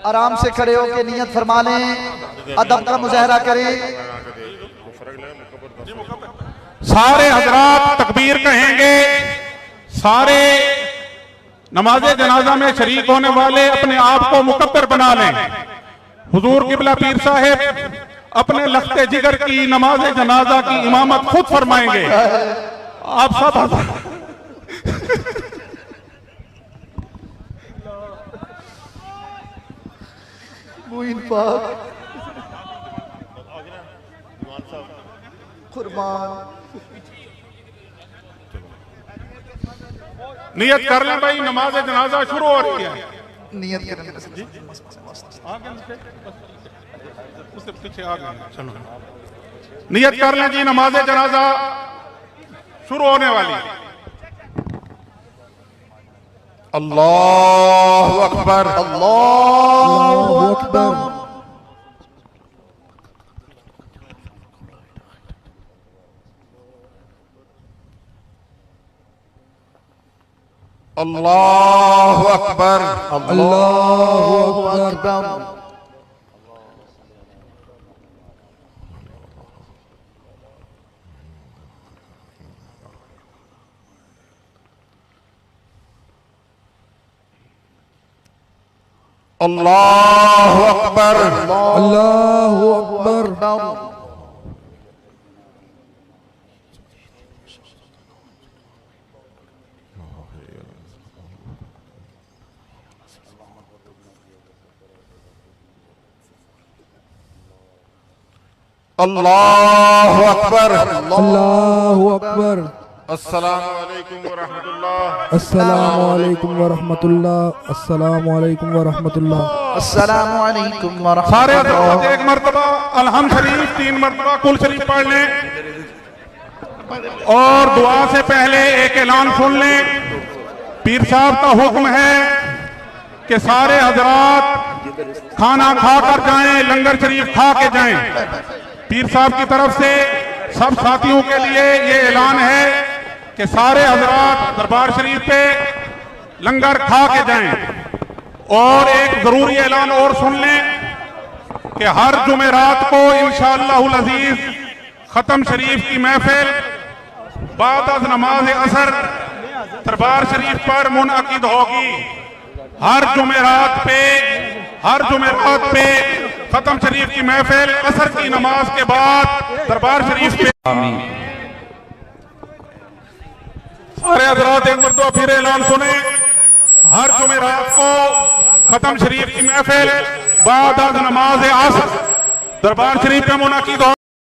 आराम से खड़े होकर नियत फरमा लें, अदब का मुजाहरा करें। सारे हजरात तकबीर कहेंगे। सारे नमाज़े जनाजा में शरीक होने वाले अपने आप को मुकब्बर बना लें। हुजूर किबला पीर साहिब अपने लख्ते जिगर की नमाज़े जनाजा की इमामत खुद फरमाएंगे। आप सब मुइन पाक कुर्बान। नियत कर लें भाई, नमाज जनाजा शुरू हो रही है। नियत करें। उससे पीछे आ गए, चलो नियत कर लें जी, नमाज जनाजा शुरू होने वाली है। अल्लाहु अकबर, अल्लाहु अकबर। अल्लाहु अकबर, अल्लाहु अकबर। अल्लाहु अकबर, अल्लाहु अकबर। अल्लाहु अकबर, अल्लाहु अकबर। अस्सलामु अलैकुम व रहमतुल्लाह, अस्सलामु अलैकुम व रहमतुल्लाह, अस्सलामु अलैकुम व रहमतुल्लाह, अस्सलामु अलैकुम व सारे रहमतुल्लाह। एक मरतबा अलहम्द शरीफ, 3 मरतबा कुल शरीफ पढ़ लें और दुआ से पहले एक ऐलान सुन लें। पीर साहब का हुक्म है कि सारे हजरात खाना खाकर जाएं, लंगर शरीफ खा के जाएं। पीर साहब की तरफ से सब साथियों के लिए ये ऐलान है कि सारे हजरात दरबार शरीफ पे लंगर खा के जाएं। और एक जरूरी ऐलान और सुन लें कि हर जुमेरात को इंशाअल्लाहुल अजीज खत्म शरीफ की महफिल बाद अज़ नमाज असर दरबार शरीफ पर मुनअकिद होगी। हर जुमेरात पे खत्म शरीफ की महफिल असर की नमाज के बाद दरबार शरीफ पे। सारे हजरात एक मरतबा फिर ऐलान सुने। हर जुमेरात को खत्म शरीफ की महफिल बाद अज़ नमाज असर दरबार शरीफ पे मुनअकिद हो।